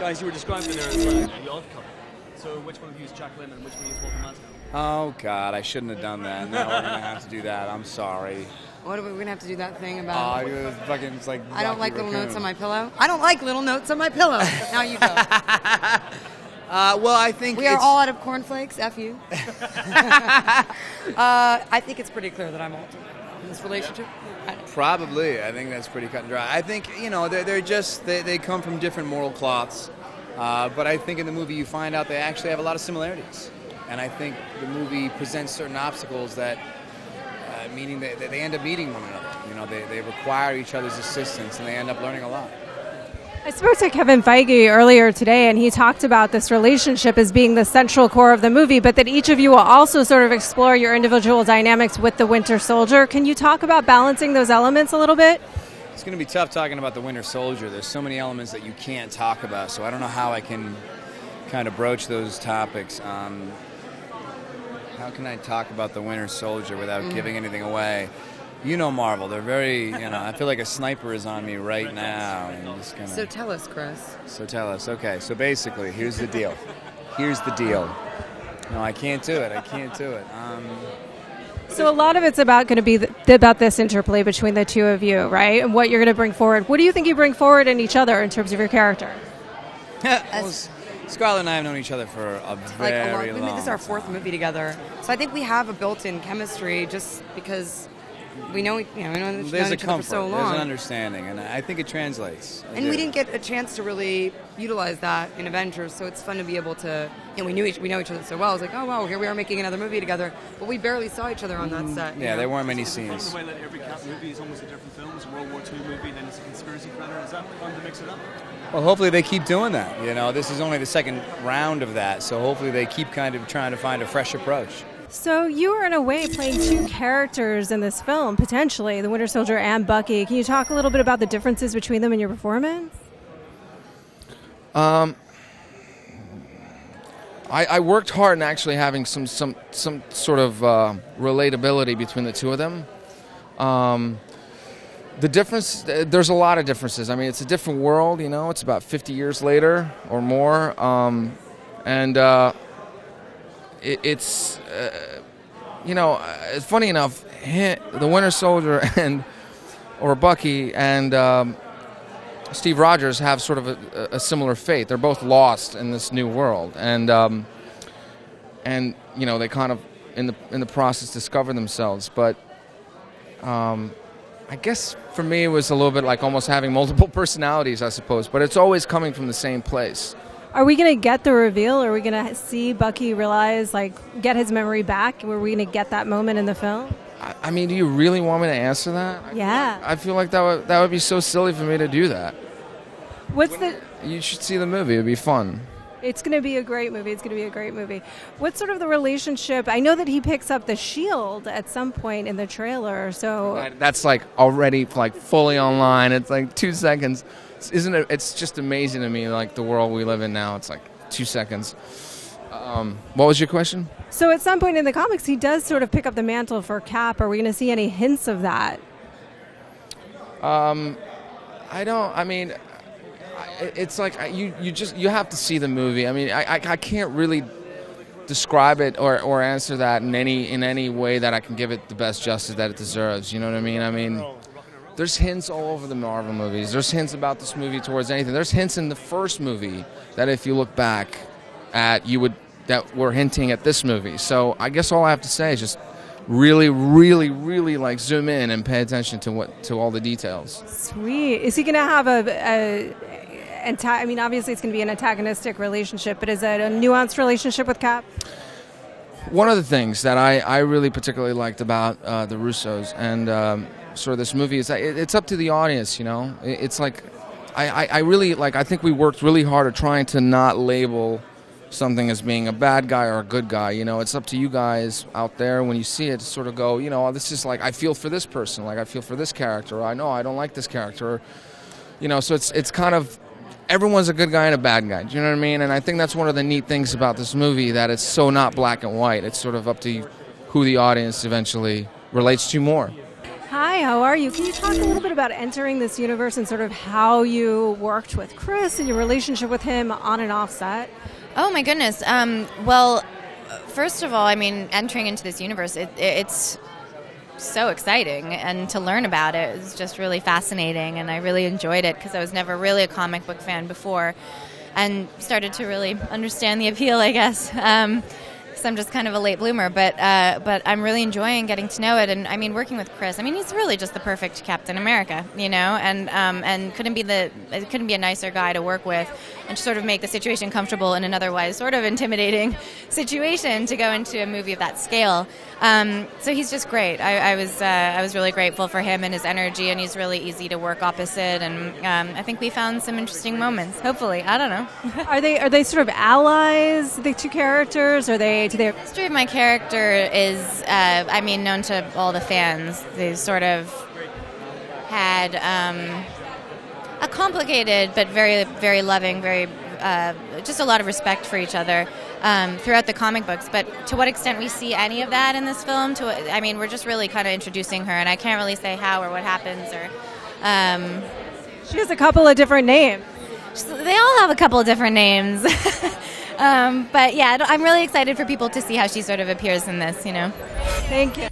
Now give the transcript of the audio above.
Guys, you were describing there as the odd couple. So which one of you is Jack Lemmon and which one is Walter Matthau? Oh, God, I shouldn't have done that. Now we're going to have to do that. I'm sorry. What are we going to have to do that thing about? It's like I don't like Rocky little Raccoon. notes on my pillow. I don't like little notes on my pillow. Now you go. Well, I think We are all out of cornflakes. F you. I think it's pretty clear that I'm Walter in this relationship. Probably. I think that's pretty cut and dry. I think, they're just, they come from different moral cloths. But I think in the movie you find out they actually have a lot of similarities. And I think the movie presents certain obstacles that, meaning that they end up meeting one another. They require each other's assistance and they end up learning a lot. I spoke to Kevin Feige earlier today, and he talked about this relationship as being the central core of the movie, but that each of you will also sort of explore your individual dynamics with the Winter Soldier. Can you talk about balancing those elements a little bit? It's going to be tough talking about the Winter Soldier. There's so many elements that you can't talk about, so I don't know how I can kind of broach those topics. How can I talk about the Winter Soldier without giving anything away? You know Marvel. They're very, I feel like a sniper is on me right now. And just kinda... So tell us, Chris. So tell us. Okay, so basically, here's the deal. No, I can't do it. So a lot of it's about going to be about this interplay between the two of you, right? And what you're going to bring forward. What do you think you bring forward in each other in terms of your character? Well, Scarlett and I have known each other for a very long This is our fourth movie together. So I think we have a built-in chemistry just because we know, There's a each other comfort, for so long. there's an understanding, and I think it translates. And we didn't get a chance to really utilize that in Avengers, so it's fun to be able to. We know each other so well. It's like, oh wow, here we are making another movie together, but we barely saw each other on that set. Yeah, there weren't many scenes. The way that every Cap movie is almost a different film. It's a World War II movie, then it's a conspiracy thriller. Is that fun to mix it up? Well, hopefully they keep doing that. This is only the second round of that, so hopefully they keep kind of trying to find a fresh approach. So you are, in a way, playing two characters in this film, potentially, the Winter Soldier and Bucky. Can you talk a little bit about the differences between them in your performance? I worked hard in actually having some sort of relatability between the two of them. The difference, there's a lot of differences. I mean, it's a different world, It's about 50 years later or more. It's funny enough, the Winter Soldier or Bucky and Steve Rogers have sort of a similar fate. They're both lost in this new world, and they kind of in the process discover themselves. But I guess for me it was a little bit like almost having multiple personalities, I suppose. But it's always coming from the same place. Are we going to get the reveal? Are we going to see Bucky realize, get his memory back? Were we going to get that moment in the film? I mean, do you really want me to answer that? Yeah. I feel like that would be so silly for me to do that. You should see the movie. It'd be fun. It's going to be a great movie. What's sort of the relationship? I know that he picks up the shield at some point in the trailer. So that's already fully online. It's 2 seconds. Isn't it? It's just amazing to me, the world we live in now. It's 2 seconds. What was your question? So at some point in the comics, he does sort of pick up the mantle for Cap. Are we going to see any hints of that? I don't. I mean, it's you have to see the movie. I mean, I can't really describe it or answer that in any way that I can give it the best justice that it deserves. You know what I mean? I mean. There's hints all over the Marvel movies. There's hints about this movie towards anything. There's hints in the first movie that if you look back at, that were hinting at this movie. So I guess all I have to say is just really, really, really zoom in and pay attention to all the details. Sweet. Is he going to have I mean, obviously it's going to be an antagonistic relationship, but is it a nuanced relationship with Cap? One of the things that I really particularly liked about the Russos and sort of this movie is that it's up to the audience, It's I really I think we worked really hard at trying to not label something as being a bad guy or a good guy. It's up to you guys out there when you see it to sort of go, this is I feel for this person, I feel for this character, or I know I don't like this character, so it's kind of everyone's a good guy and a bad guy. Do you know what I mean? And I think that's one of the neat things about this movie, that it's so not black and white. It's sort of up to who the audience eventually relates to more. Hi, how are you? Can you talk a little bit about entering this universe and sort of how you worked with Chris and your relationship with him on and off set? Oh my goodness. Well, first of all, I mean, entering into this universe, it's so exciting, and to learn about it is just really fascinating, and I really enjoyed it because I was never really a comic book fan before, and started to really understand the appeal, I guess. Because I'm just kind of a late bloomer, but I'm really enjoying getting to know it. And I mean, working with Chris, I mean, he's really just the perfect Captain America, you know, and couldn't be a nicer guy to work with, and sort of make the situation comfortable in an otherwise sort of intimidating situation to go into a movie of that scale. So he's just great. I was really grateful for him and his energy, and he's really easy to work opposite. And I think we found some interesting moments. Hopefully, I don't know. Are they sort of allies, the two characters? The history of my character is, known to all the fans. They sort of had a complicated but very, very loving, very just a lot of respect for each other throughout the comic books. But to what extent we see any of that in this film? We're just really kind of introducing her, and I can't really say how or what happens. She has a couple of different names. They all have a couple of different names. But yeah, I'm really excited for people to see how she sort of appears in this, you know. Thank you.